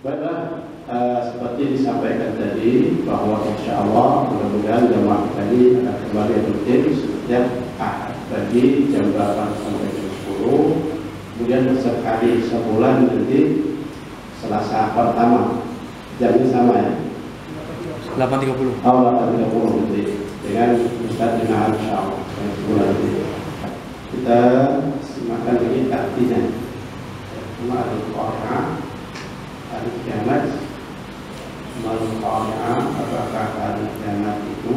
Baiklah, seperti disampaikan tadi bahwa insya Allah mudah-mudahan jamaah tadi akan kembali rutin setiap Ahad pagi jam 8 sampai jam 10. Kemudian sekali sebulan nanti Selasa pertama jamnya sama ya. 8.30. Oh, 8.30 nanti dengan Ustaz Jemaah insya Allah sebulan nanti. Kita simakkan lagi artinya. Pertama al-Qari'ah, hari kiamat. Mal-Qari'ah, apakah hari kiamat itu?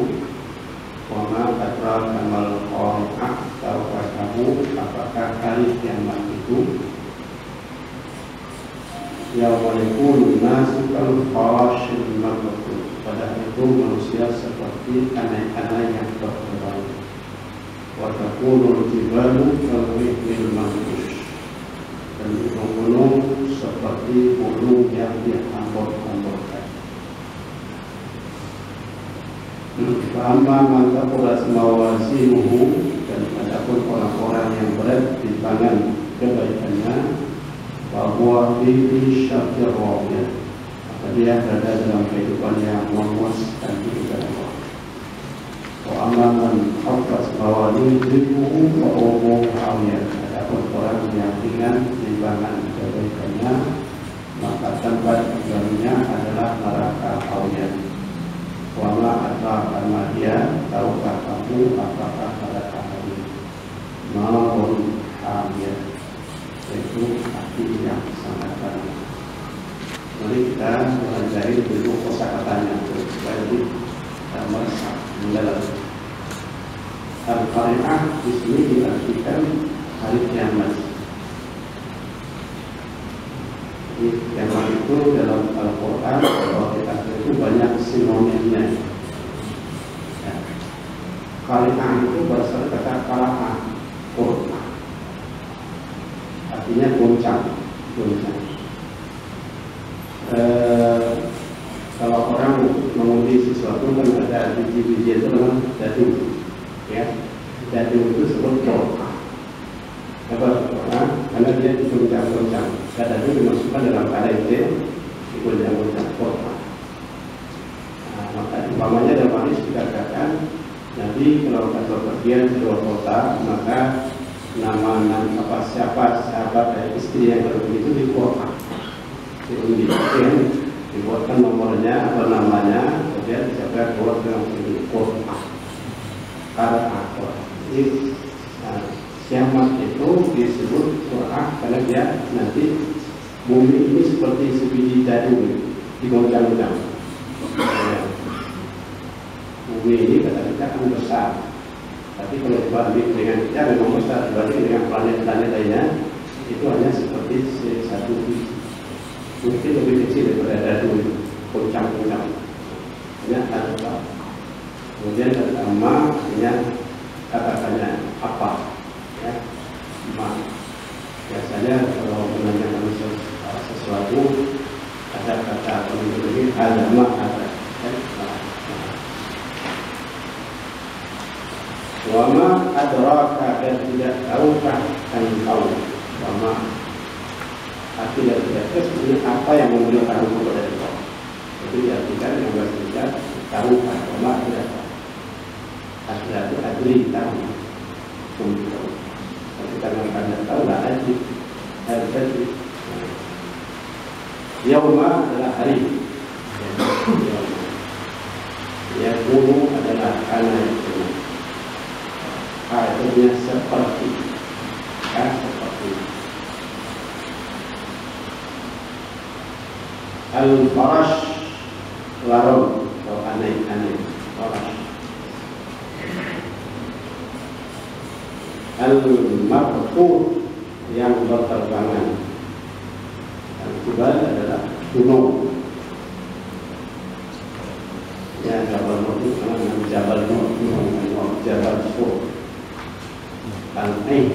Wa ma adraka mal-Qari'ah, tahukah kamu apakah hari kiamat itu? Yauma yakunu nasu kal-farashil mabthus. Pada itu manusia seperti anak-anak yang berterbang. Wa takunul jibalu kal-rihlil manfush. Dan gunung-gunung seperti burung yang dihambur-hamburkan. Fa'amma man thaqulat mawazinuhu, dan adapun orang-orang yang berat timbangan kebaikannya, bahwa fi syaqir radiyah, maka dia berada dalam kehidupan yang memuaskan di dalam Allah. Wa amma man khaffat mawazinuhu fa ummuhu hawiyah, adapun orang yang ringan timbangan kebaikannya, maka tempat tinggalnya adalah neraka hawiyah. Wa ma adraka ma hiya, tahukah kamu apakah neraka hawiyah? Narun hamiyah, itu arti yang sangat dalam. Mari kita mempelajari dulu kosakatanya supaya kita merasa mendalam. Al-Qari'ah di sini diartikan hari kiamat. Jadi kiamat itu dalam Al-Quran kalau kita itu banyak sinonimnya. Ya. Qari'ah itu berasal kata qara'ah, Qur'an. Artinya goncang. Kalau orang mengundi sesuatu kan ada biji-biji itu namanya dadu, ya. Dadu itu sebut qur'ah. Kenapa? Karena dia digoncang-goncang. Dadu dimasukkan dalam keadaan itu digoncang-goncang qur'ah. Nah, maka umpamanya dalam hadis dikatakan Nabi kalau berpergian ke luar kota, maka nama siapa sahabat dari istri yang berbeda itu dikuatkan, dibuatkan nomornya atau namanya, kemudian siapa keluar dengan dikuatkan. Karena jadi kiamat itu disebut Qur'an karena dia nanti bumi ini seperti sebiji dadu digoncang-goncang. Bumi ini kata-kata kan besar. Tapi kalau dibanding dengan kita memang besar, dibanding dengan planet-planet lainnya itu hanya seperti satu biji, mungkin lebih kecil daripada dadu itu, goncang-goncang. Hanya tanpa. Kemudian pertama artinya katakannya apa? Ya, ma. Biasanya kalau menanyakan sesuatu ada kata penutup ini ada ma ada. Wama adraka, dan tidak tahukah engkau. Wama tidak sebenarnya apa yang memberikan kamu kepada engkau. Itu diartikan yang berarti tahukah. Wama tidak tahu. Asal itu adri tahu. Tapi karena tahu lah adri. Adri. Yauma adalah hari. Ya guru adalah anak itu. Artinya seperti al-farash, larung atau aneh-aneh. Farash. Al-mabthus, yang berterbangan. Al-jibal adalah gunung. Ya, Jabal Nur itu namanya Jabal Nur, Jabal Sur. Al-Ain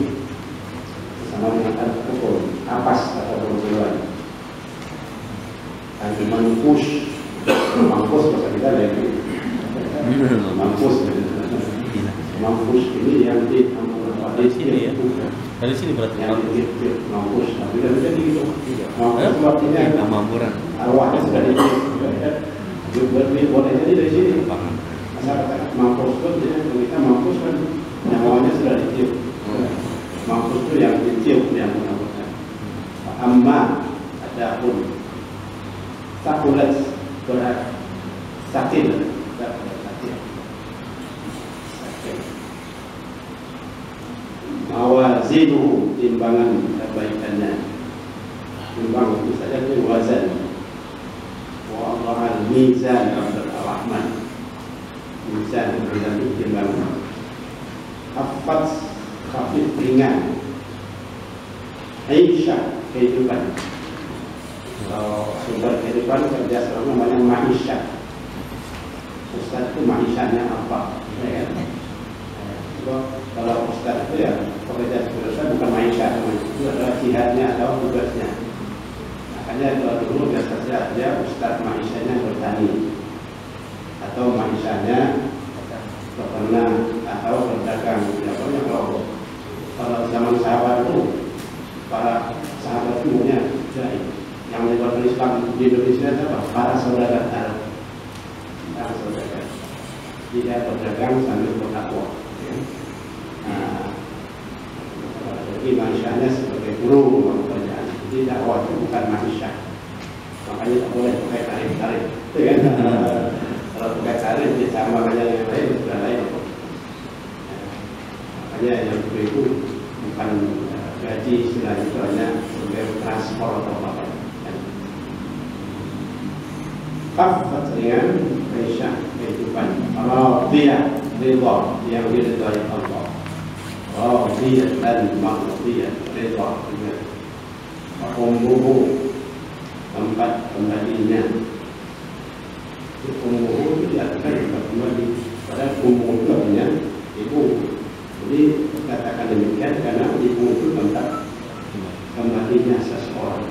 sama dengan al-Qubur, apas atau berjalan. Al-Manfush, Manfush bahasa kita lagi. Manfush ini yang di Dari sini berarti yang ditiup mampus, tapi kan jadi gitu. Mampus itu artinya Mampuran. arwahnya sudah ditiup. Boleh jadi dari sini. Masa kata mampus itu kita mampus kan nyawanya sudah ditiup. Mampus itu yang ditiup yang mengaburkan. Amma adapun sakulat berat sakit. Mawazinuhu timbangan kebaikannya, timbang itu saja itu wazan. Wa Allah al-mizan ar-rahman, mizan itu timbangan. Hafaz khafif ringan. Aisyah kehidupan. Kalau sumber kehidupan kerja selama namanya ma'isyah. Ustaz itu ma'isyahnya apa? Ya kan? Kalau ustaz itu ya pekerjaan ustaz bukan ma'isyah, itu adalah jihadnya atau tugasnya. Makanya kalau dulu biasa saja dia ustaz ma'isyahnya bertani atau ma'isyahnya beternak atau berdagang. Ya, pokoknya kalau zaman sahabat itu para sahabat umumnya yang menyebarkan Islam di Indonesia itu apa? Para saudagar Arab. Para saudagar. Tidak berdagang sambil berdakwah. Nah, jadi ma'isyahnya sebagai guru pekerjaan. Jadi dakwah itu bukan ma'isyah. Makanya tak boleh pakai tarif-tarif. Kalau pakai tarif dia sama dengan yang lain sudah lain. Makanya yang itu bukan gaji istilahnya, itu hanya sebagai transport atau apa. Kafat ringan ma'isyah kehidupan. Kalau dia ridha yang diridhai Allah. Radiyah dan mardiyah, ridha juga. Ummuhu tempat kembalinya. Ummuhu itu diartikan tempat kembali. Padahal ummuhu itu artinya ibu. Jadi katakan demikian karena ibu itu tempat kembalinya seseorang.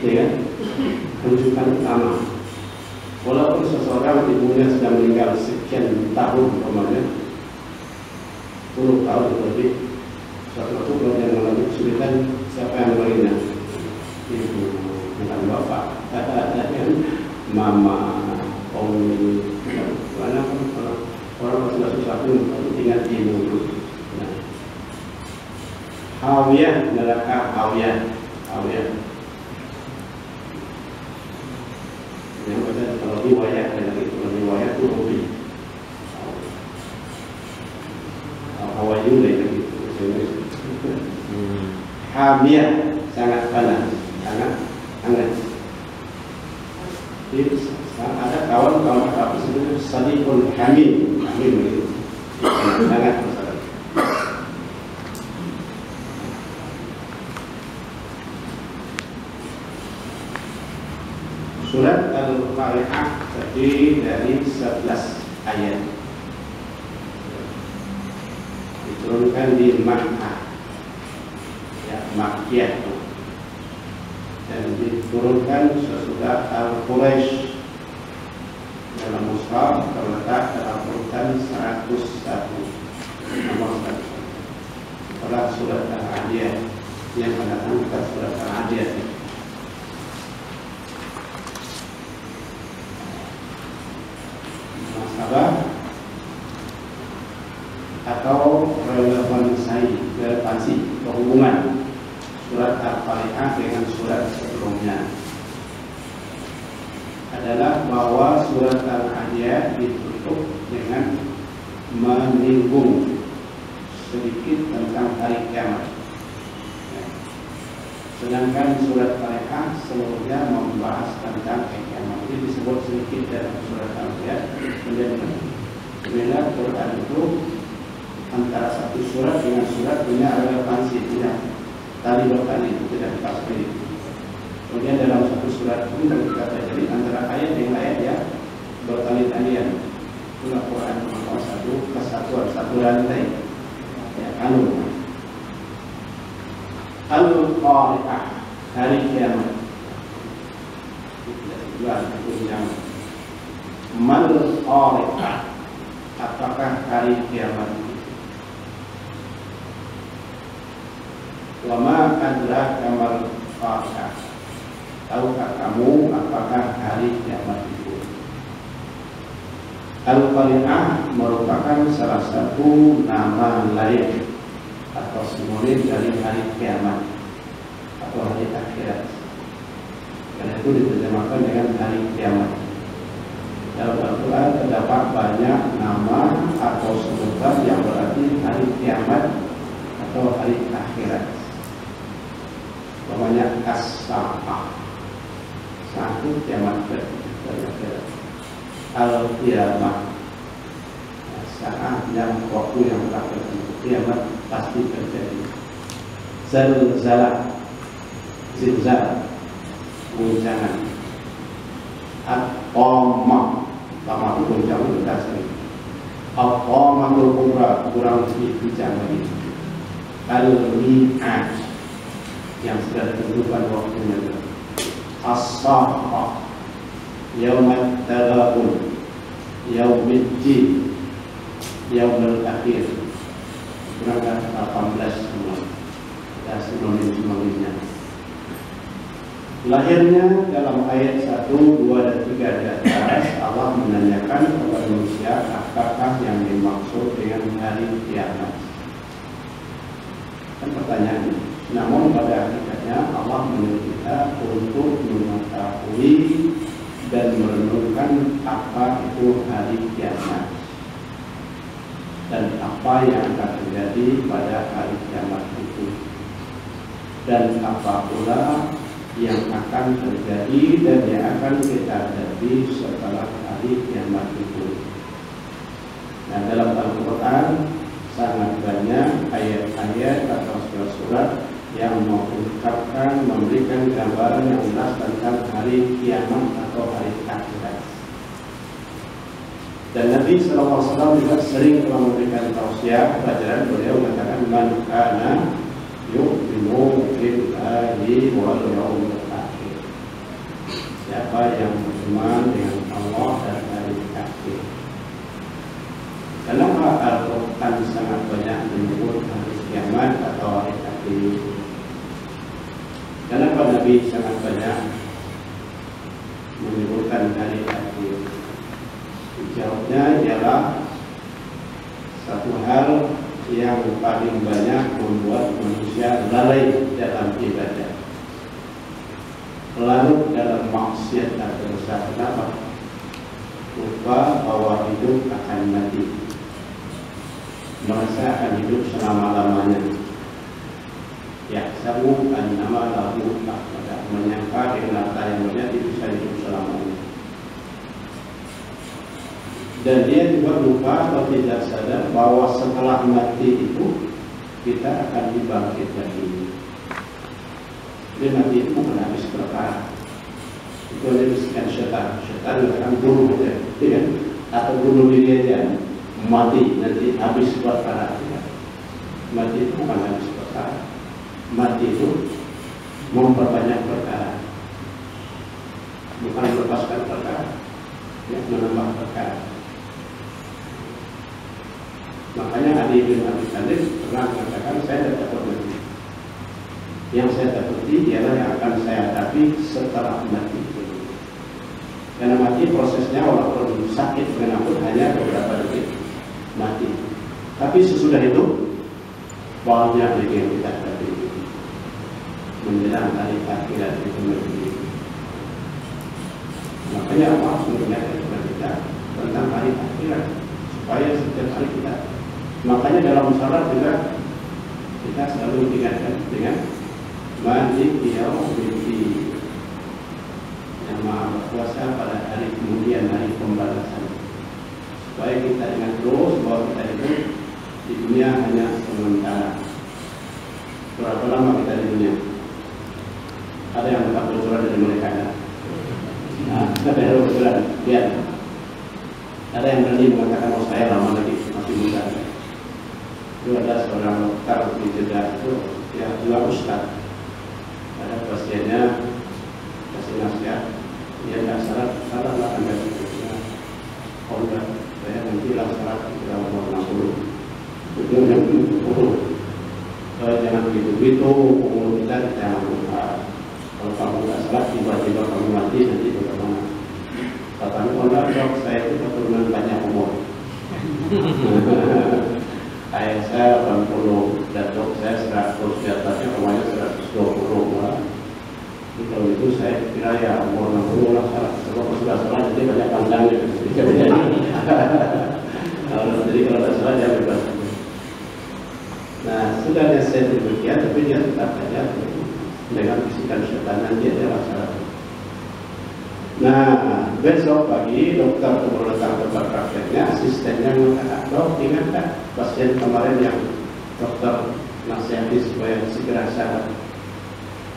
Ya kan? Rujukan utama. Walaupun seseorang ibunya sudah meninggal sekian tahun umpamanya, 10 tahun lebih, suatu waktu kalau dia mengalami kesulitan, siapa yang menolongnya? Ibu, bukan bapak, mama, umi, karena orang sudah sesuatu ingat ibu itu. Nah. Hawiyah, neraka hawiyah, yang ada kalau riwayat ada lagi riwayat itu hobi. Hawayun lagi. Hamiyah sangat panas, sangat hangat. Jadi ada kawan-kawan apa sebenarnya sadiqul hamim begitu. Sangat besar. Surat Al-Qari'ah terdiri dari 11 ayat. Diturunkan di Makkah, ya Makkiyah, dan diturunkan sesudah Al-Quraisy dalam mushaf terletak dalam urutan 101 nomor 1. Setelah surat Al-Adiyah yang mendatang kita surat Al-Adiyah. Atau relevansi kehubungan surat Al-Qari'ah dengan surat sebelumnya adalah bahwa surat Al-Adiyah ditutup dengan menyinggung sedikit tentang hari kiamat. Sedangkan surat Al-Qari'ah seluruhnya membahas tentang kiamat. Ini disebut sedikit dalam surat Al-Adiyah. Kemudian Quran itu antara satu surat dengan surat punya relevansi, tidak tali bertali, tidak pasti. Kemudian dalam satu surat pun kalau kita pelajari antara ayat dengan ayat ya bertali-talian. Itulah Quran membawa satu kesatuan, satu rantai. Ya, kanun. Al-Qari'ah, hari kiamat. Mal-Qari'ah, apakah hari kiamat? adraka mal qari'ah. Tahukah kamu apakah hari kiamat itu? Al-Qari'ah merupakan salah satu nama lain atau sinonim dari hari kiamat atau hari akhirat. Karena itu diterjemahkan dengan hari kiamat. Dalam Al-Quran terdapat banyak nama atau sebutan yang berarti hari kiamat atau hari akhirat. Namanya as-sa'ah, satu kiamat akhirat. Al-Qiyamah, saat yang waktu yang tak tertentu, kiamat pasti terjadi. Zalzalah, zilzal, guncangan. At-Tamah, Tamah itu guncangan berdasar. At-Tamah kubra, kurang sedikit bincang lagi. Al-Mi'aj, yang sudah ditentukan waktunya. As-Sakhah, Yaumat Taghabun, Yaumiddin, Yaumul Akhir. Berangkat 18 semua. Ya, sinonim-sinonimnya. Lahirnya dalam ayat 1, 2, dan 3 di atas, Allah menanyakan kepada manusia apakah yang dimaksud dengan hari kiamat. Kan pertanyaannya. Namun pada hakikatnya Allah menyuruh kita untuk mengetahui dan merenungkan apa itu hari kiamat dan apa yang akan terjadi pada hari kiamat itu, dan apa pula yang akan terjadi dan yang akan kita hadapi setelah hari kiamat itu. Nah, dalam Al-Quran sangat banyak ayat-ayat atau surat-surat yang mengungkapkan, memberikan gambaran yang jelas tentang hari kiamat atau hari akhirat. Dan Nabi SAW juga sering memberikan tausiah pelajaran. Beliau mengatakan, man kana yu'minu billahi wal yawmil akhir. Siapa yang beriman dengan Allah dan hari akhir. Kenapa Al-Quran sangat banyak menyebut hari kiamat atau hari akhir? Kenapa Nabi sangat banyak menyebutkan hari akhir? Jawabnya ialah satu hal yang paling banyak membuat manusia lalai dalam ibadah, larut dalam maksiat dan dosa. Kenapa? Lupa bahwa hidup akan mati, merasa akan hidup selama-lamanya. Ya, sabu an-nama lahu pada menyangka dengan harta yang banyak itu bisa hidup selamanya. Dan dia juga lupa atau tidak sadar bahwa setelah mati itu kita akan dibangkit lagi. Jadi mati itu bukan habis perkara. Itu ada bisikan syaitan. Syaitan akan bunuh aja, ya? Atau bunuh diri aja, mati nanti habis perkara. Ya? Mati itu bukan habis perkara. Mati itu memperbanyak perkara, bukan melepaskan perkara, ya, menambah perkara. Makanya Ali bin Abi Thalib pernah mengatakan, saya tidak takut mati. Yang saya takuti ialah yang akan saya hadapi setelah mati. Karena mati prosesnya walaupun sakit menakut hanya beberapa detik mati. Tapi sesudah itu banyak lagi yang kita hadapi. Menjelang hari akhirat itu sendiri. Makanya Allah harus mengingatkan kepada kita tentang hari akhirat supaya setiap hari kita. Makanya dalam salat juga kita selalu diingatkan dengan Malik Yaumiddin, yang Maha berkuasa pada hari kemudian, hari pembalasan. Supaya kita ingat terus bahwa kita itu di dunia hanya sementara. Berapa lama kita di dunia? Ada yang tetap bocoran dari mereka kan? Nah, ada yang bocoran, lihat. Ada yang berani mengatakan, oh saya lama lagi, masih muda. Itu ada seorang dokter di Jeddah itu, yang juga ustaz. Ada pasiennya kasih nasihat, dia nggak salah lah anda itu. Oh enggak, saya nanti lah salah kira umur 60. Itu yang 70. Jangan begitu-begitu, umur kita agak tiba-tiba kamu mati nanti bagaimana? Katanya, oh enggak dok, saya itu keturunan banyak umur. Ayah saya 80, dan dok saya 100, di atasnya rumahnya 120 lah. Jadi kalau itu saya kira ya umur 60 lah, kalau sudah salah jadi banyak panjangnya. Jadi kalau tidak salah dia bebas. Nah, sudah dia saya demikian, tapi dia tetap saja dengan bisikan setan nanti ada masalah. Nah, besok pagi dokter keburu datang ke prakteknya, asistennya mengatakan, dok, ingat tak pasien kemarin yang dokter nasihati supaya segera sadar?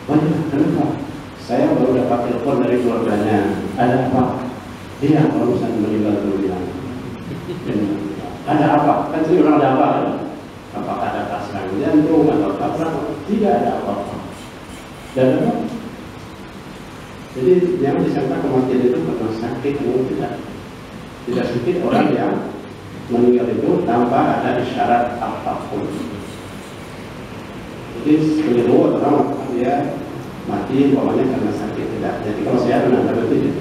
Oh ya, kenapa? Saya baru dapat telepon dari keluarganya. Ada apa? Dia barusan meninggal dunia. Ada apa? Kan sih orang ada apa? Apakah ada serangan jantung atau apa? Tidak ada apa-apa. Dan apa? Jadi yang disangka kematian itu karena sakit, tidak. Tidak sedikit orang yang meninggal itu tanpa ada isyarat apapun. Jadi keliru orang dia mati umpamanya karena sakit, tidak. Jadi kalau saya pernah dapat itu,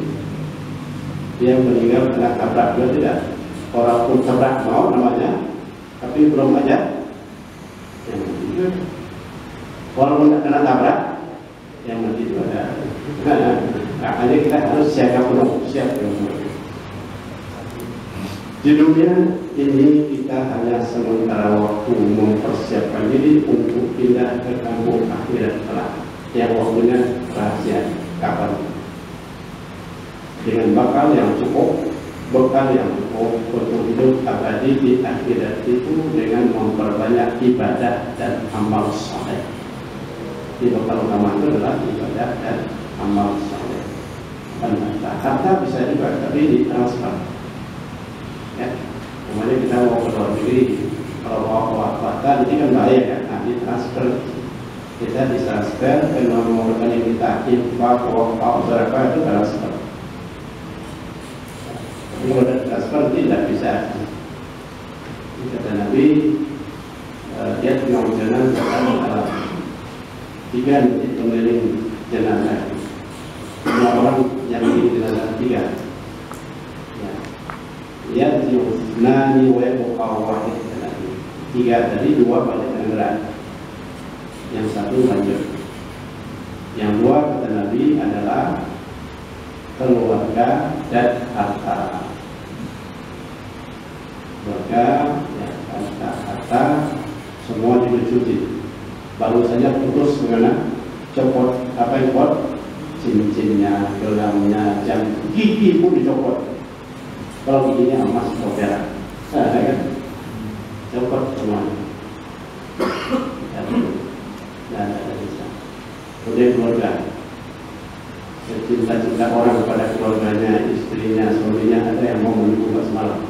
dia meninggal karena tabrak, dia tidak. Orang pun tabrak mau namanya, tapi belum aja. Yang mati juga. Walaupun tidak kena tabrak, yang mati itu ada. Makanya kita harus siaga penuh, siap. Di dunia ini kita hanya sementara waktu mempersiapkan diri untuk pindah ke kampung akhirat kelak. Yang waktunya rahasia kapan? Dengan bakal yang cukup, bekal yang cukup untuk hidup abadi di akhirat itu dengan memperbanyak ibadah dan amal saleh. Di bekal utama itu adalah ibadah dan amal saleh. Harta bisa juga, tapi ditransfer. Ya, kemudian kita mau ke luar negeri, kalau mau harta ini kan bahaya kan, nah ditransfer. Kita ditransfer ke nomor rekening kita, infak, wakaf, zakat itu transfer. Tapi kalau ada transfer tidak bisa. Kata Nabi, dia tengah jalan dalam 3 menit mengeliling jenazah. Semua orang yang di jenazah 3. Ya, nani wa yabqa wahid. 3 tadi, 2 banyak kendaraan. Yang 1 lanjut. Yang 2 kata Nabi adalah keluarga dan harta. Keluarga, ya, harta, semua dilucuti. Baru saja putus mengenai copot apa yang buat cincinnya, gelamnya, jam, gigi pun dicopot. Kalau giginya emas atau perak, kan? Copot semuanya. Dan ada bisa. Kemudian keluarga, cinta-cinta orang kepada keluarganya, istrinya, suaminya, ada yang mau menunggu semalam.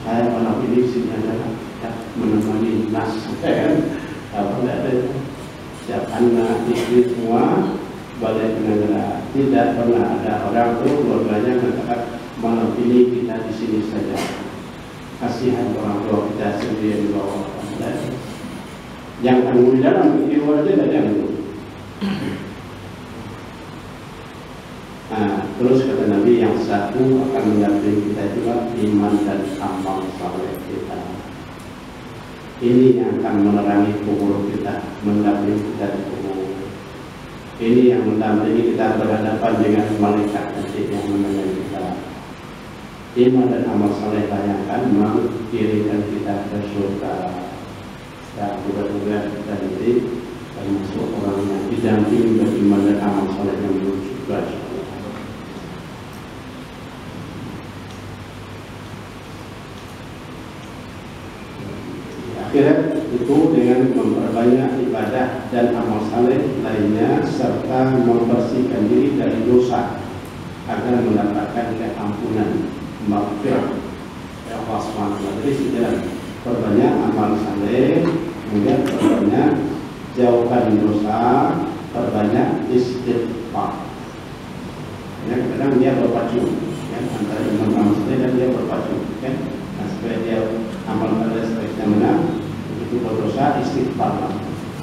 Saya malam ini sini adalah menemani nas, kan? Apa tidak ada? Siap anak, istri semua balik ke negara. Tidak pernah ada orang itu keluarganya mengatakan malam ini kita di sini saja. Kasihan orang tua kita sendiri di bawah. Yang tanggung di dalam, di luar aja tidak ada yang itu. Nah, terus kata Nabi yang 1 akan mendampingi kita juga iman dan amal saleh kita. Ini yang akan menerangi kubur kita, mendampingi kita di kubur. Ini yang mendampingi kita berhadapan dengan malaikat nanti yang menemani kita. Iman dan amal saleh yang akan mengirimkan kita ke surga. Dan mudah-mudahan kita nanti termasuk orang yang didampingi beriman dan amal saleh yang menuju surga. Akhirat itu dengan memperbanyak ibadah dan amal saleh lainnya serta membersihkan diri dari dosa agar mendapatkan keampunan, maghfirah ya Allah SWT. Jadi sejalan perbanyak amal saleh, kemudian perbanyak jauhkan dosa, perbanyak istighfar. Ya, kadang dia berpacu, ya, antara amal saleh dan dia berpacu, kan? Nah, supaya dia amal saleh sebaiknya menang, begitu berdosa istighfar,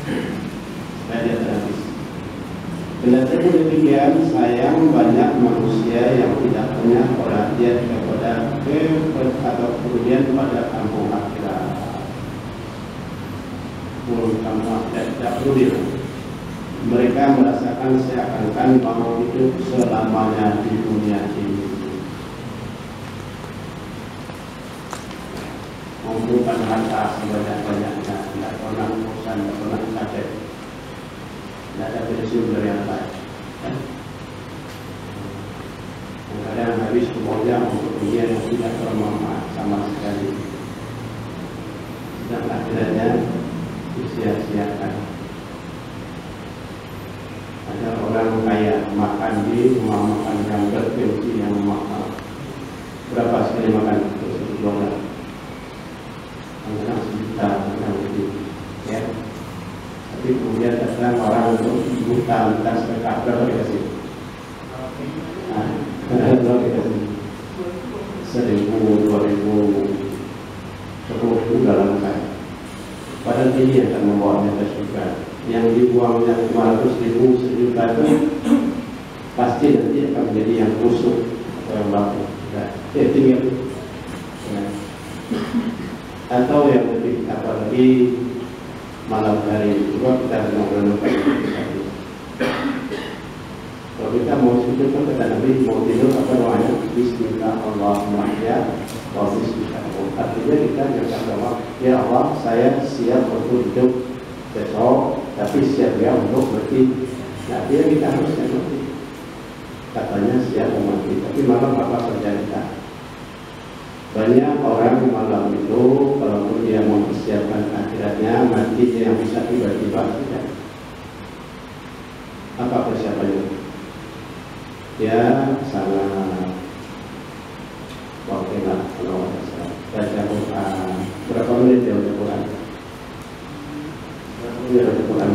supaya dia terhabis. Kelihatannya demikian, sayang banyak manusia yang tidak punya perhatian kepada atau kemudian pada kampung akhirat. Kampung akhirat tidak perlu. Mereka merasakan seakan-akan mau hidup selamanya di dunia ini. Mengumpulkan harta sebanyak-banyaknya, tidak pernah bosan, tidak pernah capek. Tidak ada pensiun dari yang lain. Kadang habis semuanya untuk dunia yang tidak bermanfaat sama sekali. Dan akhirnya disia-siakan. Ada orang kaya makan di rumah makan yang berpensi yang mahal. Berapa sekali makan? $1. Kadang sejuta, kadang lebih. Ya. Tapi kemudian datang orang untuk buta tas dekat berapa dikasih? Berapa dikasih? 1.000, 2.000, 10.000 dalam kaya. Padahal ini akan membawanya ke surga. Yang dibuang yang 500.000, 1 juta itu pasti nanti akan menjadi yang busuk atau yang baku. Tinggal. Atau yang lebih apalagi malam hari juga kita renungkan. Kalau kita mau tidur kan kata Nabi mau tidur apa doanya? Bismillahirrahmanirrahim. Artinya kita jangan jawab, ya Allah saya siap untuk hidup besok, tapi siap ya untuk mati. Nah dia kita harus mati. Katanya siap mau mati, tapi malam apa terjadi? Banyak orang malam itu kalaupun dia mempersiapkan akhiratnya, mati yang bisa tiba-tiba saja. Apa persiapannya? Dia sangat waktunya kalau baca Quran. Berapa menit dia baca Quran? Berapa menit baca Quran?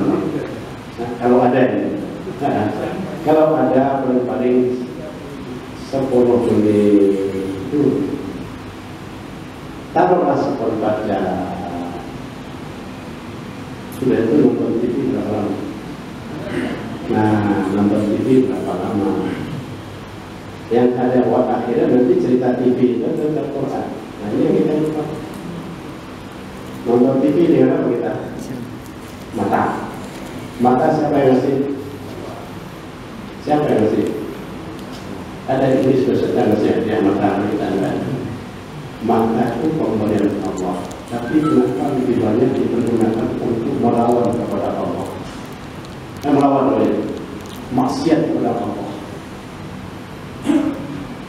Nah, kalau ada ini, kalau ada paling 10 menit itu. Taruhlah seperempat jam. Sudah itu nonton TV berapa lama? Nah, nonton TV berapa lama? Yang ada buat akhirnya nanti cerita TV itu tentang Quran. Nah ini yang kita lupa. Nonton TV dengan apa kita? Mata. Mata siapa yang ngasih? Siapa yang ngasih? Ada iblis beserta ngasih hadiah mata kita enggak? Maka itu pemberian Allah. Tapi kenapa lebih banyak dipergunakan untuk melawan kepada Allah? Melawan oleh maksiat kepada Allah.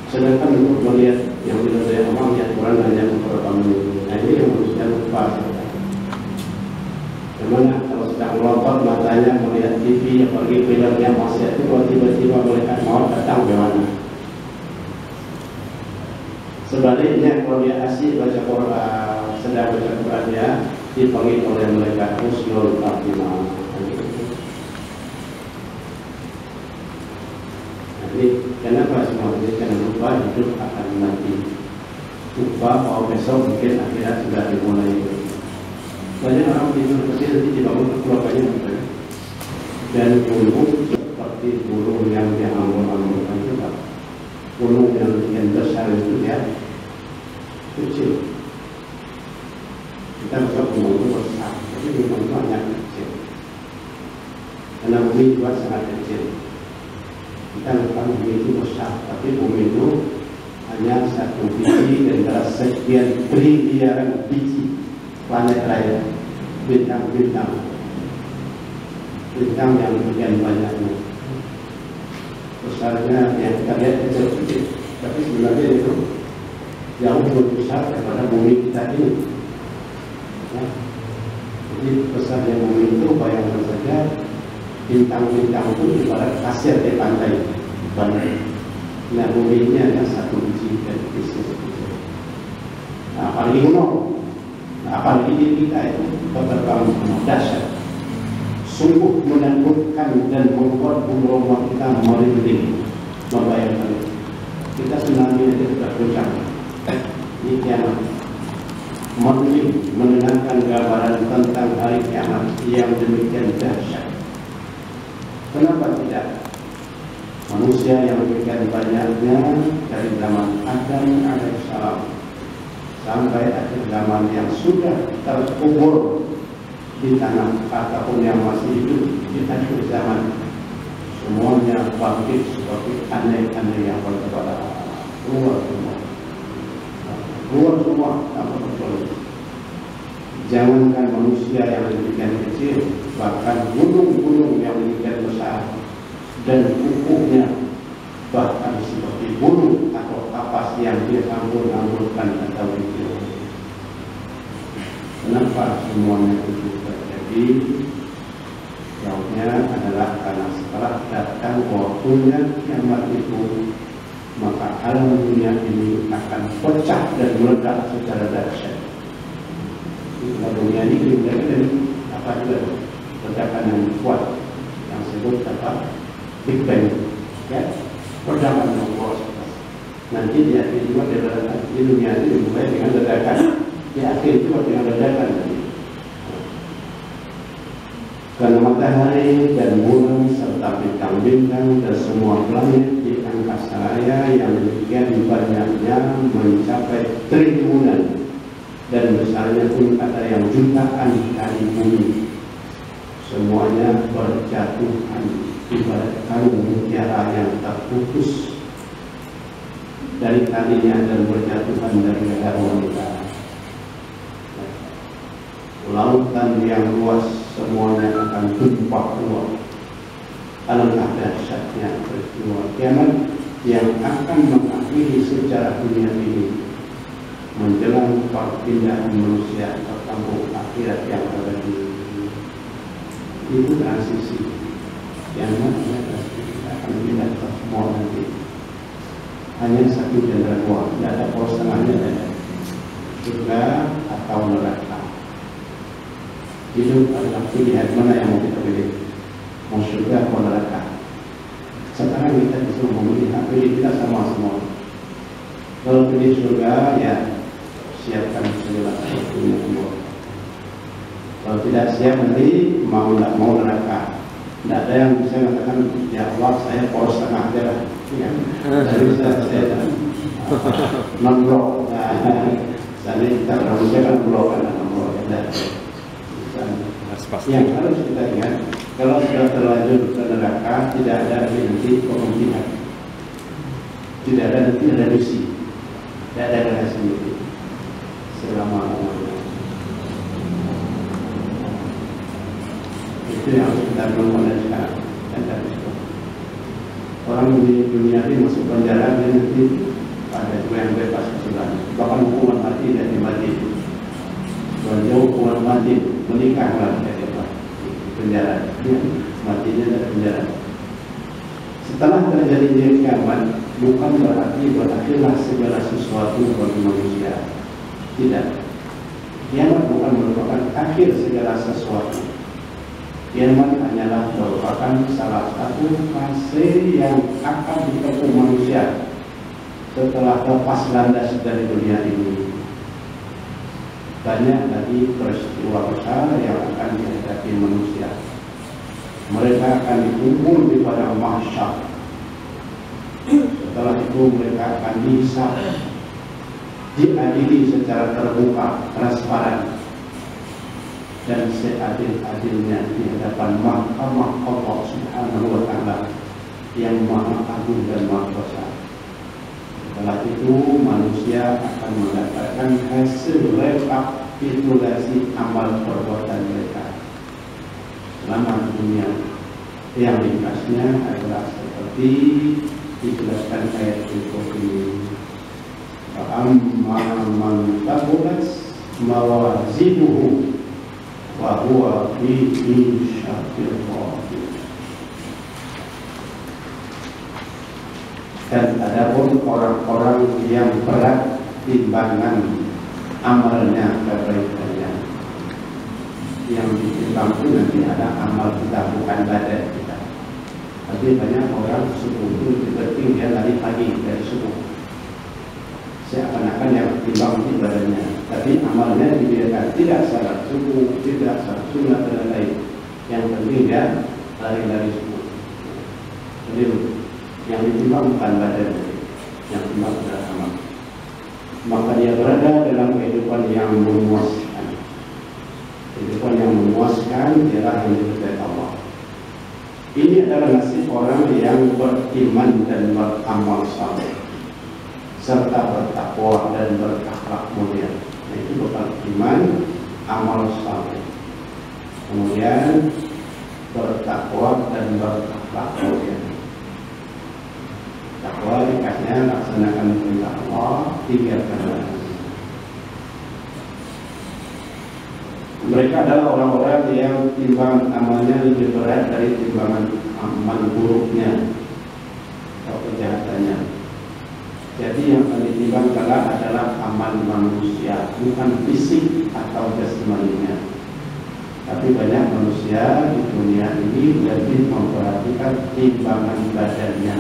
Sedangkan untuk melihat yang tidak saya omong, ya Quran hanya beberapa menit. Nah ini yang harusnya lupa. Bagaimana kalau sedang melontot matanya melihat TV, apalagi film yang maksiat itu, kalau tiba-tiba malaikat maut datang bagaimana? Sebaliknya kalau dia asyik baca Quran, sedang baca Quran dia dipanggil oleh malaikat husnul khatimah. Jadi kenapa semua ini? Karena lupa hidup akan mati. Lupa bahwa besok mungkin akhirat sudah dimulai. Banyak orang tidur kecil nanti dibangun keluarganya dan gunung seperti gunung yang diambur-amburkan juga. Gunung yang besar itu ya kecil. Kita bisa gunung itu besar, tapi gunung itu hanya kecil. Karena bumi juga sangat kecil. Kita lupa bumi itu besar, tapi bumi itu hanya satu biji dari sekian triliunan biji planet raya, bintang-bintang yang demikian banyaknya. Besarnya yang kita lihat kecil-kecil, tapi sebenarnya itu jauh lebih besar daripada bumi kita ini. Ya. Jadi besarnya bumi itu bayangkan saja, bintang-bintang itu ibarat pasir di pantai banyak. Nah bumi ini hanya satu biji dan biji. Nah apalagi gunung, nah apalagi di kita itu terterbang dahsyat. Sungguh menakutkan dan membuat rumah kita merinding. Membayangkan kita tsunami aja sudah goncang. Ini kiamat. Merinding mendengarkan gambaran tentang hari kiamat yang demikian dahsyat. Kenapa tidak? Manusia yang demikian banyaknya dari zaman Adam alaihissalam sampai akhir zaman yang sudah terkubur di tanah ataupun yang masih hidup di akhir zaman, semuanya bangkit seperti aneh-aneh yang berkepala keluar semua tanpa kecuali. Jangankan manusia yang demikian kecil, bahkan gunung-gunung yang demikian besar dan kukuhnya bahkan seperti bulu atau kapas yang diambul-ambulkan atau hijau. Kenapa semuanya itu terjadi? Jawabnya adalah karena setelah datang waktunya kiamat itu, maka alam dunia ini akan pecah dan meledak secara dahsyat. Dunia ini dimulai dari apa juga ledakan yang kuat yang disebut apa? Big Bang, ya, perdagangan yang kuat. Nanti di akhir juga di dunia ini dimulai dengan ledakan, di akhir juga dengan ledakan. Karena matahari dan bulan serta bintang-bintang dan semua planet di angkasa raya yang demikian banyaknya mencapai triliunan dan besarnya pun ada yang jutaan kali bumi, semuanya berjatuhan ibarat kalung mutiara yang terputus dari talinya dan berjatuhan dari leher wanita. Lautan yang luas semuanya akan tumpah keluar. Alangkah dahsyatnya peristiwa kiamat yang akan mengakhiri sejarah dunia ini menjelang perpindahan manusia ke kampung akhirat yang abadi. Itu transisi yang akan pindah ke semua nanti. Hanya satu jalan dua, tidak ada poros tengahnya, ada surga atau neraka. Hidup adalah pilihan mana yang mau kita pilih, mau surga atau neraka. Sekarang kita disuruh memilih, pilih kita sama semua. Kalau pilih surga, ya siapkan segala sesuatunya semua. Kalau tidak siap nanti mau tidak mau neraka. Tidak ada yang bisa mengatakan, ya Allah saya poros tengah aja lah. Ya, dari saya non-blok. Sana kita manusia kan blok, kan non-blok. Yang harus kita ingat, kalau sudah terlanjur ke neraka, tidak ada nanti pemimpinan, tidak ada nanti reduksi, tidak ada relasi itu selama-lamanya. Itu yang harus kita lakukan sekarang. Orang di dunia ini masuk penjara, dia nanti ada juga yang bebas keseluruhan, bahkan hukuman mati dan dimati. Jauh hukuman mati, menikahlah dari penjara, matinya dari penjara. Setelah terjadinya kiamat, bukan berarti berakhirlah segala sesuatu bagi manusia. Tidak. Kiamat bukan merupakan akhir segala sesuatu. Kiamat hanyalah merupakan salah satu fase yang akan ditempuh manusia setelah lepas landas dari dunia ini. Banyak lagi peristiwa besar yang akan dihadapi manusia. Mereka akan dikumpul di padang mahsyar. Setelah itu mereka akan dihisab, diadili secara terbuka, transparan, dan seadil-adilnya di hadapan mahkamah Allah Subhanahu wa Ta'ala yang Maha Agung dan Maha Kuasa. Setelah itu manusia akan mendapatkan hasil rekapitulasi amal perbuatan mereka selama dunia, yang ringkasnya adalah seperti dijelaskan ayat berikut ini. Amma man taqulat mawazinuhu wa huwa fi isyatir radiyah. Dan adapun orang-orang yang berat timbangan amalnya, kebaikannya, yang ditimbang itu nanti ada amal kita, bukan badan kita. Tapi banyak orang subuh itu penting dia lari pagi dari subuh, seakan-akan yang timbang itu badannya, tapi amalnya dibiarkan, tidak salah subuh, tidak salah sunat dan lain. Yang penting dia lari-lari subuh. Jadi Yang ditimbang bukan badan, yang ditimbang adalah amal. Maka dia berada dalam kehidupan yang memuaskan. Kehidupan yang memuaskan ialah yang diridhai Allah. Ini adalah nasib orang yang beriman dan beramal saleh, serta bertakwa dan berakhlak mulia. Itu bukan iman, amal saleh, kemudian bertakwa dan berakhlak mulia. Takwa dikasihnya laksanakan perintah Allah, tinggalkan larangan. Mereka adalah orang-orang yang timbangan amalnya lebih berat dari timbangan amal buruknya atau kejahatannya. Jadi yang paling ditimbang adalah amal manusia, bukan fisik atau jasmaninya. Tapi banyak manusia di dunia ini lebih memperhatikan timbangan badannya,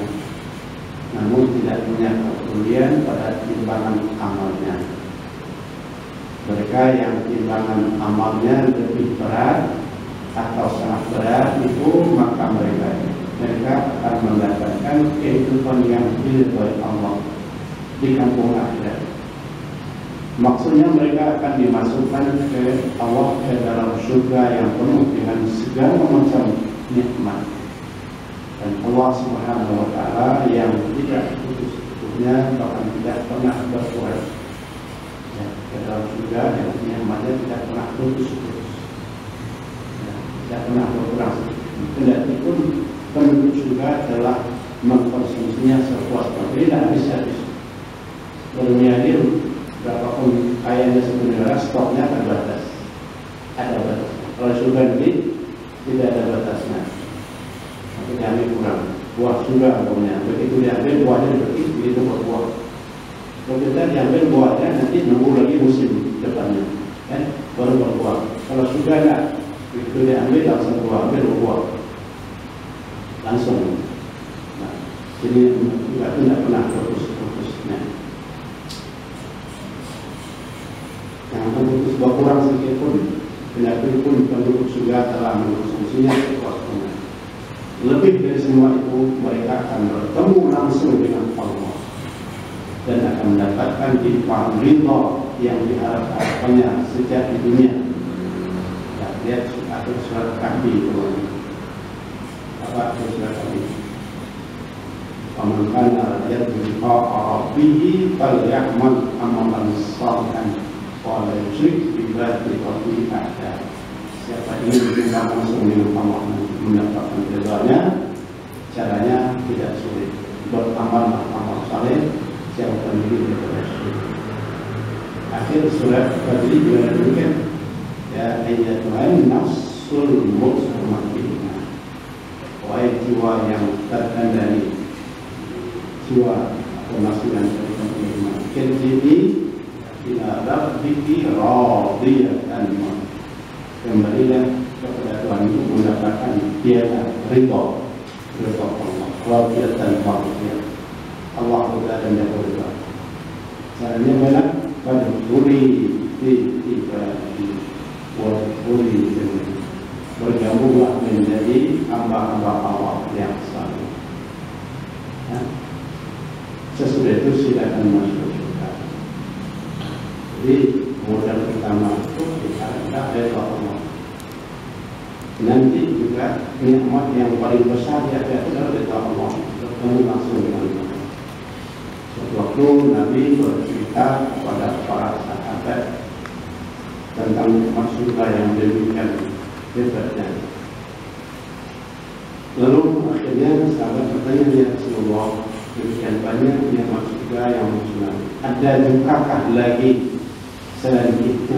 namun tidak punya kepedulian pada timbangan amalnya. Mereka yang timbangan amalnya lebih berat atau sangat berat itu, maka mereka akan mendapatkan kehidupan yang diridhai Allah di kampung akhirat. Maksudnya mereka akan dimasukkan ke Allah, ke dalam surga yang penuh dengan segala macam nikmat. Dan Allah Subhanahu wa Ta'ala yang tidak putus-putusnya, bahkan tidak pernah berkurang. Ya, ke dalam surga yang nikmatnya tidak pernah putus-putus, ya, tidak pernah berkurang. Kendati pun penduduk surga telah mengkonsumsinya sepuas-puasnya, tidak habis-habis. Dunia ini berapapun kayanya sebenarnya, stoknya terbatas, ada batas. Kalau surga ini tidak ada batasnya. Diambil kurang, buah surga punya. Begitu diambil buahnya dipetik, begitu berbuah. Kalau kita diambil buahnya, nanti nunggu lagi musim depannya, baru berbuah. Kalau surga enggak, begitu diambil langsung buah, berbuah langsung. Nah, jadi juga tidak pernah putus-putusnya. Yang putus berkurang sedikit pun, kendati pun penduduk surga telah mengkonsumsinya sepuasnya. Lebih dari semua itu, mereka akan bertemu langsung dengan Allah dan akan mendapatkan limpahan ridha yang diharapkannya sejak di dunia. Ya, lihat akhir surat Kahfi itu. Apa akhir surat Kahfi? Faman kana yarju liqa'a rabbih falya'mal 'amalan shalihan wa la yusyrik bi'ibadati rabbih ahada. Siapa ingin berjumpa langsung dengan Allah, mendapatkan ridhanya, caranya tidak sulit. Beramal saleh, siapkan diri daripada syirik. Akhir surat tadi juga demikian. Ya ayyatuhan nafsul mutmainnah, wahai jiwa yang terkendali, jiwa atau nafsu yang terkendali, irji'i ila rabbiki radiyatan mardiyyah. Kembalilah kepada Tuhan untuk mendapatkan dia ridha Allah. Radiyatan mardiyyah, Allah sudah dan dia ridha. Caranya adalah pada buri ibadi wa buri dengan bergabunglah menjadi hamba-hamba Allah yang saleh. Ya. Sesudah itu silakan masuk surga. Jadi modal pertama itu kita dari Allah. Nanti juga nikmat yang paling besar di akhirat adalah dari Allah, bertemu langsung dengan Allah. Suatu waktu Nabi bercerita kepada para sahabat tentang nikmat surga yang demikian hebatnya. Lalu akhirnya sahabat bertanya, ya Rasulullah, demikian banyak nikmat surga yang musnah, ada jugakah lagi selain itu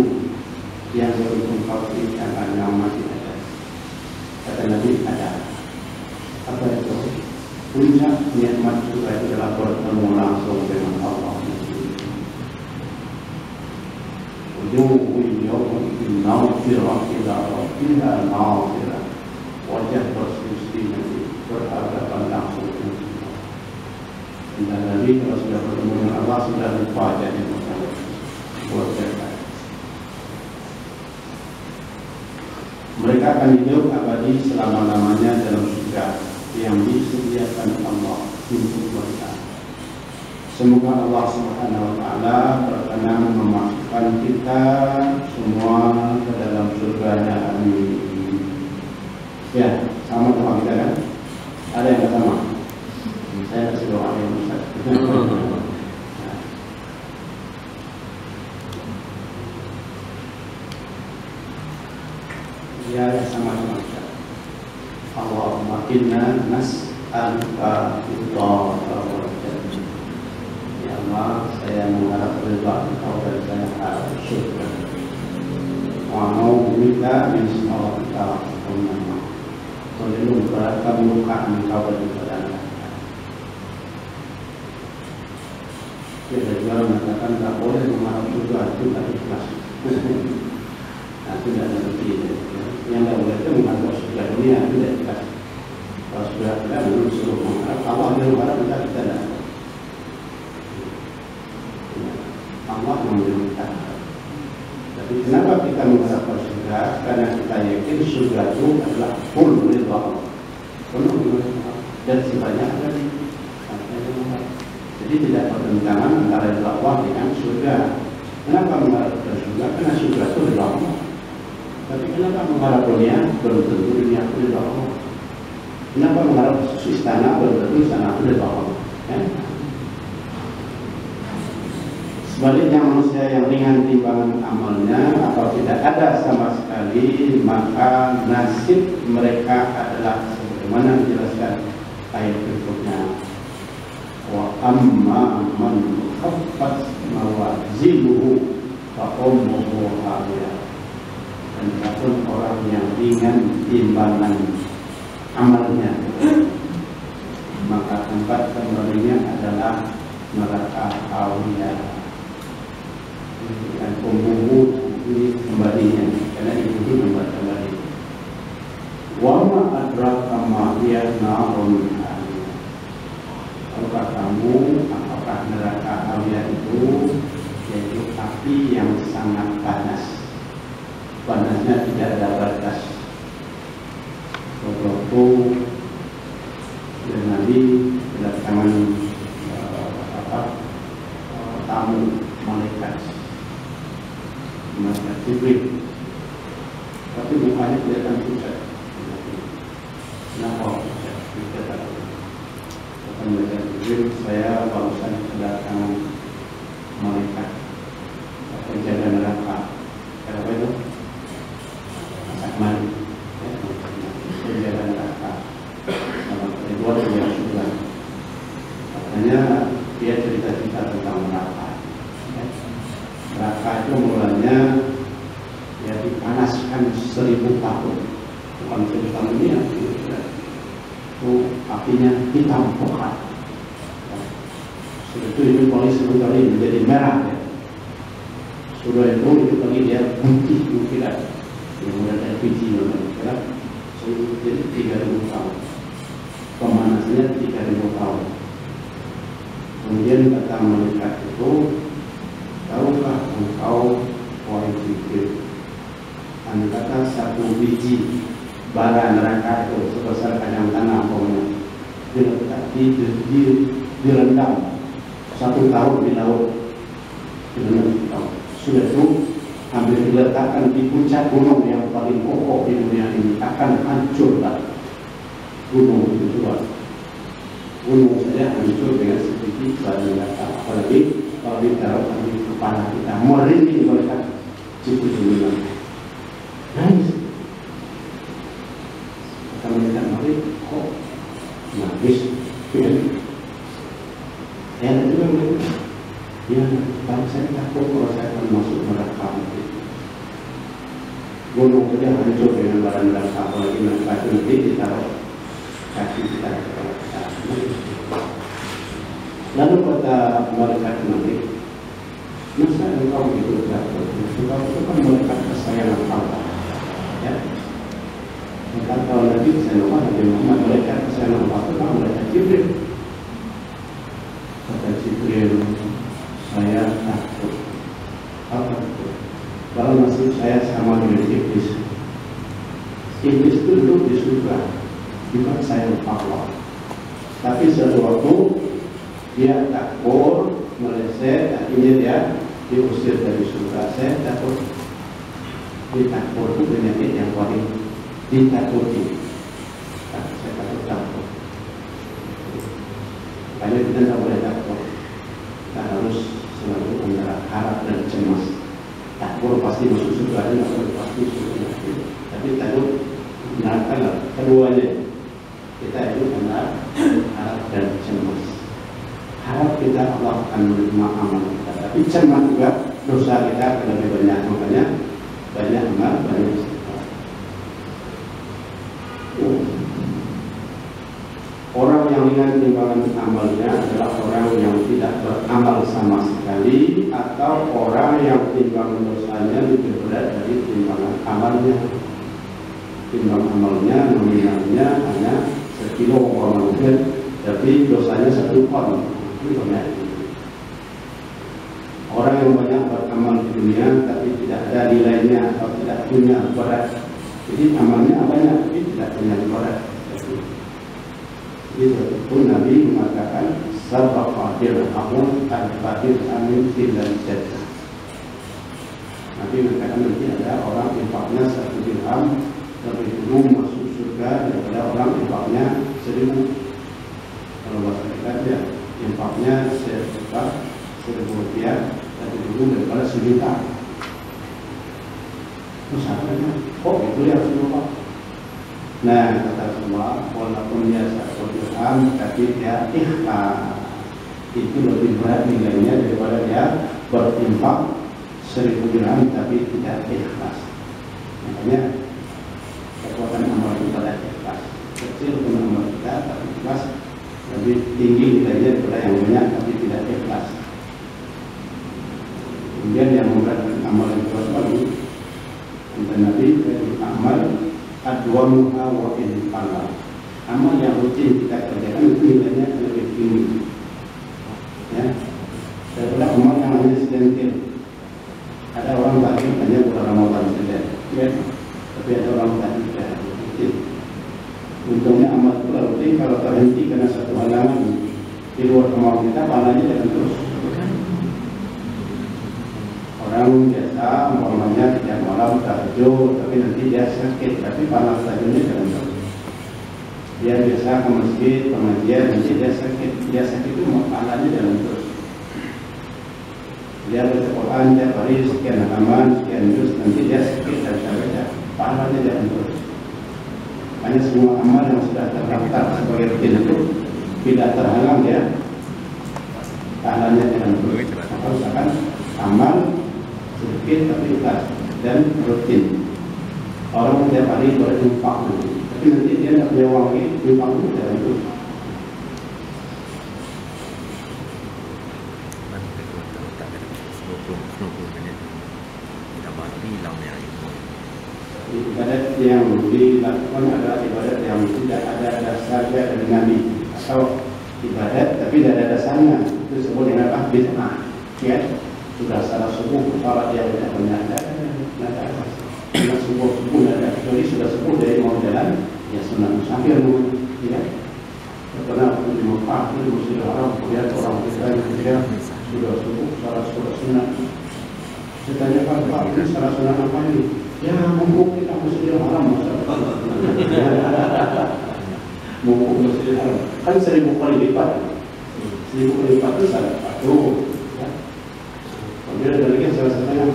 yang beruntung kau ceritakan yang masih ada? Kata Nabi, ada. Apa itu? Puncak nikmat surga adalah bertemu langsung dengan Allah. Wujuhun yawmin nadhirah ila rabbiha nadhirah. Wajah bersih nanti berhadapan langsung dengan Allah. Dan Nabi kalau sudah bertemu dengan Allah sudah lupa jadi masalah. Mereka akan hidup abadi selama-lamanya dalam surga yang disediakan Allah pintu surga. Semoga Allah Subhanahu wa Ta'ala berkenan memasukkan kita semua ke dalam surga-Nya. Amin. Ya, sama sama kita kan? Ada yang sama? Saya kasih doa yang besar. Ya, sama-sama kita. Allahumma inna nas'aluka ridha. Ya Allah, saya mengharap ridha Engkau dan saya harap syurga. Wa na'udzubika min sakhatika wa nar. Tolong beratkan muka Engkau dan kepada kita juga mengatakan tak boleh mengharap surga itu tak ikhlas. Nah, itu tidak seperti itu. Yang tak boleh itu mengharap surga dunia itu tidak ikhlas. Kalau surga kita belum suruh mengharap Allah yang mengharap kita tidak. Allah memberikan. Tapi kenapa kita mengharap surga? Karena kita yakin surga itu adalah full ridha Allah. Penuh dan sifatnya ada di jadi tidak bertentangan antara ridha Allah dengan surga. Kenapa mengharap surga? Karena surga itu ridha Allah. Tapi kenapa mengharap dunia? Belum tentu dunia itu ridha Allah. Kenapa mengharap istana? Belum tentu istana itu ridha Allah. Sebaliknya manusia yang ringan timbangan amalnya atau tidak ada sama sekali, maka nasib mereka adalah sebagaimana dijelaskan ayat berikutnya. Wa amma man khaffat mawazinuhu fa ummuhu hawiyah. Dan adapun orang yang ringan timbangan amalnya, maka tempat kembalinya adalah neraka hawiyah. Dan pembunuh ini kembalinya karena itu tempat kembali. Wa ma adraka ma hiya narun hamiyah. Tahukah kamu apakah neraka hamiyah itu? Yaitu api yang sangat panas. Panasnya tidak ada batas. Waktu dan Nabi kedatangan tamu malaikat Jibril, tapi mukanya kelihatan pucat. Kenapa pucat? Kita tahu. Kata malaikat Jibril, saya barusan kedatangan malaikat penjaga neraka. Kenapa itu? Masak mandi. Penjaga neraka. Sama Ridwan yang sudah. Katanya dia cerita-cerita tentang neraka. Neraka itu mulanya ya dipanaskan 1000 tahun. Bukan 1000 tahun ini ya, itu apinya hitam pekat. Sudah itu polis 10 kali menjadi merah ya. Sudah itu lagi dia putih ukiran. Kemudian LPG namanya, jadi 3000 tahun. Pemanasnya 3000 tahun. Kemudian kata malaikat itu, tahukah engkau wahai Jibril, kata satu biji bara neraka itu sebesar kacang tanah pokoknya direndam 1 tahun di laut, sudah itu hampir diletakkan di puncak gunung yang paling kokoh di dunia ini, akan hancur lah gunung itu juga. Gunung saja hancur dengan sedikit batu bata, apalagi kalau ditaruh di kepala kita, merinding mereka. Jibril bilang, nangis. Kata mereka, mari kok nangis? Ya, itu mereka. Ya, kalau saya takut kalau saya akan masuk neraka nanti. Gunung saja hancur dengan barang neraka, apalagi neraka itu nanti ditaruh kaki kita ke kepala kita. Lalu kata malaikat nanti, masa engkau begitu jatuh? Engkau itu kan malaikat kesayangan Allah, ya. Maka kalau Nabi kesayangan Allah, Nabi Muhammad malaikat kesayangan Allah itu kan malaikat Jibril. Kata Jibril, saya takut. Apa itu? Kalau nasib saya sama dengan iblis. Iblis itu duduk di surga, bukan sayang Allah. Tapi suatu waktu dia takbur, meleset, akhirnya dia diusir dari surga. Saya takut ditakbur itu penyakit yang paling ditakuti. Saya takut. Makanya kita tidak boleh takut. Kita harus selalu antara harap dan cemas. Takbur pasti masuk surga, tidak boleh pasti surga. Tapi takut benarkanlah keduanya. Kita itu benar harap dan cemas. Harap kita Allah akan menerima amal kita, tapi cemas juga dosa kita lebih banyak. Makanya banyak amal, banyak istighfar. Orang yang ringan timbangan amalnya adalah orang yang tidak beramal sama sekali, atau orang yang timbangan dosanya lebih berat dari timbangan amalnya. Timbang amalnya nominalnya hanya 1 kilo mungkin, tapi dosanya 1 ton. Itu banyak. Orang yang banyak beramal di dunia tapi tidak ada nilainya atau tidak punya berat, jadi amalnya banyak tapi tidak punya berat. Itu Nabi mengatakan sabaqatil ahun al-fatir amin dan jannah. Nabi mengatakan nanti ada orang infaknya 1 dirham lebih dulu masuk surga daripada orang infaknya 1000. Kalau bahasa kita dia infaknya 1000 rupiah lebih dulu daripada 1 juta. Terus akhirnya, kok itu yang Rasulullah? Nah, kata Rasulullah, walaupun dia 1 dirham tapi dia ikhlas, itu lebih berat nilainya daripada dia berinfak 1000 dirham tapi tidak ikhlas. Makanya kekuatan amal kita adalah ikhlas. Kecil pun amal kita tapi ikhlas lebih tinggi nilainya daripada yang banyak tapi tidak ikhlas. Kemudian yang memberatkan amal yang terlalu kata Nabi, amal adwamuha wa in qalla. Amal yang rutin kita kerjakan itu nilainya lebih tinggi, ya, daripada amal yang hanya sedentil. Ada orang tadi hanya bulan Ramadan saja, ya, tapi ada orang tadi tidak rutin. Untungnya amal itu rutin, kalau terhenti karena satu halangan di luar kemauan kita, pahalanya jalan terus. Orang biasa umpamanya tiap malam tahajud, tapi nanti dia sakit, tapi pahala tahajudnya jalan terus. Dia biasa ke masjid, pengajian, nanti dia sakit itu pahalanya jalan terus. Dia baca Quran tiap hari sekian halaman, sekian juz, nanti dia sakit dan baca, pahalanya jalan terus. Hanya semua amal yang sudah terdaftar sebagai rutin itu tidak terhalang ya, pahalanya jalan terus. Maka usahakan amal sedikit tapi ikhlas dan rutin. Orang tiap hari berinfak, tapi nanti dia tidak punya uang lagi, infak itu jalan terus. Ibadat yang dilakukan adalah ibadat yang tidak ada dasarnya dari Nabi, atau ibadat tapi tidak ada dasarnya, itu disebut dengan apa? Bid'ah. Ya, sudah salah subuh, salat yang tidak benar, ada subuh ada, kecuali sudah subuh dari mau jalan, ya sunat musafir, ya. Pernah di Mekah itu Masjidil Haram, lihat orang kita yang sudah subuh, salat sudah sunat. Saya tanya Pak, ini salat sunat apa ini? Ya, mumpung kita Masjidil Haram, mumpung Masjidil Haram, kan 1000 kali lipat, 1000 kali lipat itu salat patuh. Kemudian ada lagi salah satunya,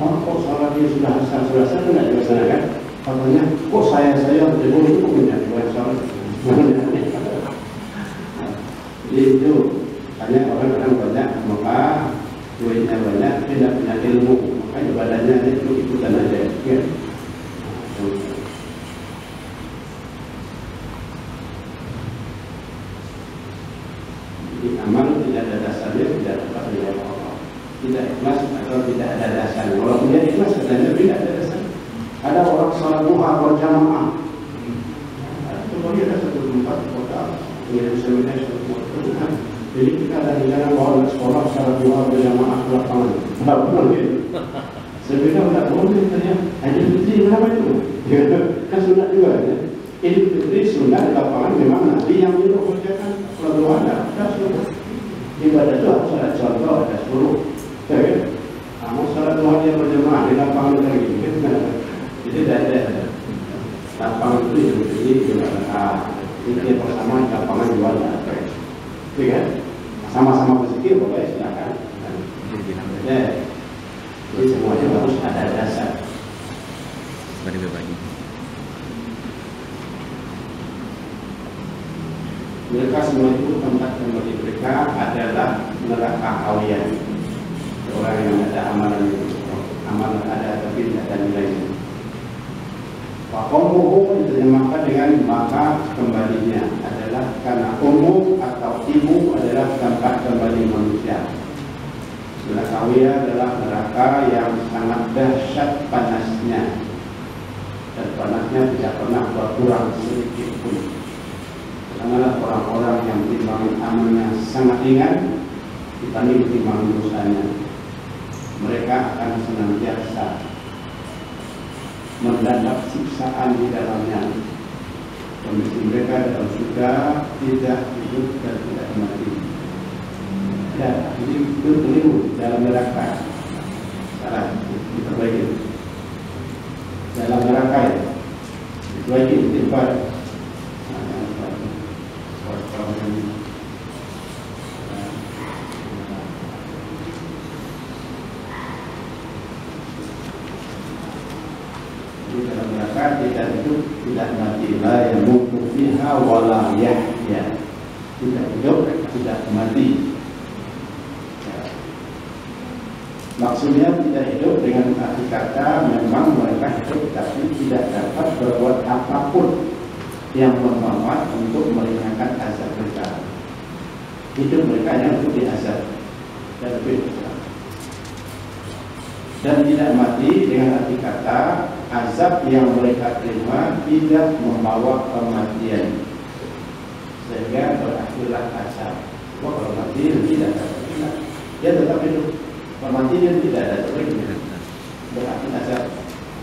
kok sholat dia sudah asal tidak dilaksanakan? Katanya, kok saya belum itu punya buat sholat. Jadi itu hanya orang-orang banyak, maka duitnya banyak, tidak punya ilmu, maka ibadahnya itu ikutan aja. Ya. Jadi amal tidak ada dasarnya, tidak dapat dijawab. Tidak ikhlas atau tidak ada dasarnya. Walaupun dia ikhlas katanya tidak ada dasarnya. Ada orang sholat duha berjamaah. Coba dia ada satu tempat di kota yang seminar suatu. Jadi kita ada rencana bawa anak sekolah sholat duha berjamaah ke lapangan. Tidak boleh. Sebenarnya tidak boleh katanya. Hanya fitri kenapa itu? Kan sunat juga ya. Ini fitri Jadi sunnah di lapangan memang Nabi yang menyuruh kerjakan. Kalau belum ada suruh. Ibadah itu harus ada contoh, ada suruh. Oke. Mau salat Tuhan yang berjemaah di lapangan lagi. Jadi ada lapangan itu juga ini pertama lapangan jual ada. Oke kan? Sama-sama berpikir boleh silakan. Jadi semuanya harus ada dasar. Berbagi. Mereka semua itu tempat kembali mereka adalah neraka Hawiyah. Orang yang ada amalan itu, amalan ada tapi tidak ada nilainya. Umum diterjemahkan dengan maka kembalinya adalah karena umum atau ibu adalah tempat kembali manusia. Neraka Hawiyah adalah neraka yang sangat dahsyat panasnya. Dan panasnya tidak pernah berkurang sedikit pun. Karena orang-orang yang timbangan amalnya sangat ringan dibanding timbangan dosanya, mereka akan senantiasa mendapat siksaan di dalamnya. Kondisi mereka dalam surga tidak hidup dan tidak mati. Ya, jadi berkeliru dalam neraka. Salah, diperbaiki. Dalam neraka ya, diperbaiki, diperbaiki. Dalam neraka tidak hidup, tidak mati, la yamutu fiha wala yahya. Tidak hidup, tidak mati. Maksudnya tidak hidup dengan arti kata memang mereka hidup tapi tidak dapat berbuat apapun yang bermanfaat untuk meringankan azab mereka. Hidup mereka yang untuk diazab dan tidak mati dengan arti kata azab yang mereka terima tidak membawa kematian sehingga berakhirlah azab. Kalau mati tidak dapat, dia tetap hidup. Kematian tidak ada terlebih. Berarti azab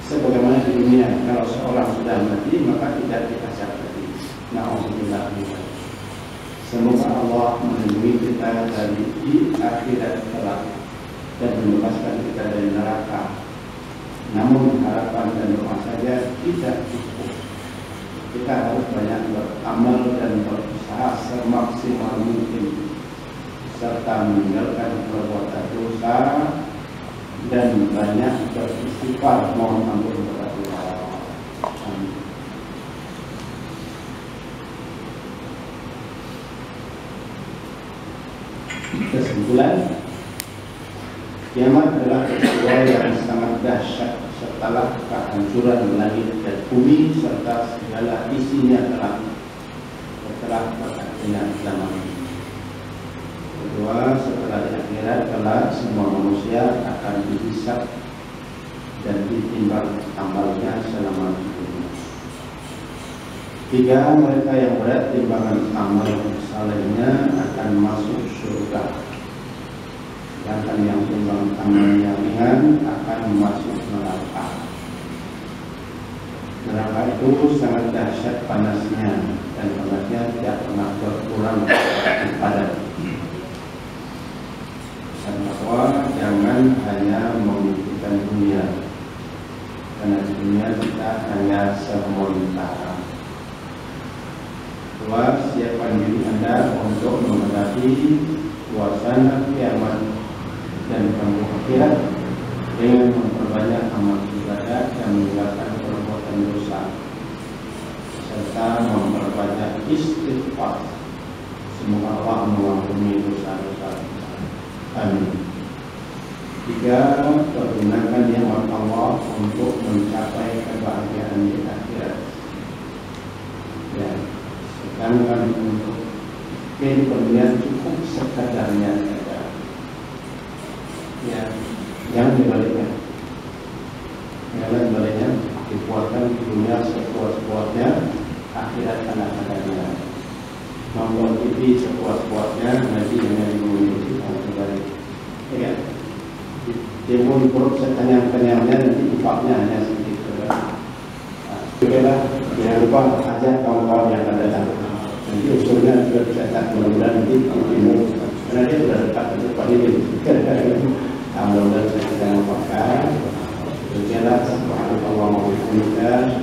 sebagaimana di dunia kalau seorang sudah mati maka tidak diazab lagi. Na'udzubillah. Semoga Allah melindungi kita dari di akhirat kelak dan membebaskan kita dari neraka. Namun harapan dan doa saja tidak cukup. Kita harus banyak beramal dan berusaha semaksimal mungkin serta meninggalkan perbuatan dosa dan banyak beristighfar mohon ampun kepada Allah. Amin. Kesimpulan, kiamat adalah peristiwa yang sangat dahsyat setelah kehancuran langit dan bumi serta segala isinya telah berakhirnya zaman ini. Kedua, setelah di akhirat kelak semua manusia akan dihisab dan ditimbang amalnya selama hidupnya. Tiga, mereka yang berat timbangan amal salehnya akan masuk surga. Sedangkan yang timbang amalnya ringan akan masuk neraka. Neraka itu sangat dahsyat panasnya dan panasnya tidak pernah berkurang pada. Dan bahwa jangan hanya memikirkan dunia, karena di dunia kita hanya sementara. Kedua, siapkan diri Anda untuk menghadapi suasana kiamat dan kamu akhirat dengan memperbanyak amal ibadah dan meninggalkan perbuatan dosa serta memperbanyak istighfar. Semoga Allah mengampuni dosa-dosa. Amin. Tiga, pergunakan nikmat Allah untuk mencapai kebahagiaan di akhirat. Ya, sedangkan untuk kehidupan cukup sekadarnya saja. Ya, jangan dibalikkan. Jangan dibaliknya, dibuatkan dunia sekuat-kuatnya, akhirat anak-anaknya. Nonton TV sekuat-kuatnya, nanti hanya dimunisi kalau kembali. Ya, timbul perut sekenyang-kenyangnya, nanti upahnya hanya sedikit. Nah, juga lah, lupa ajak kawan-kawan yang akan datang. Nanti usulnya juga dicatat, mudah-mudahan nanti ilmu karena dia sudah dekat dengan Pak ini. Mudah-mudahan saya tidak lupakan. Berjalan subhanallah wa bihamdihi.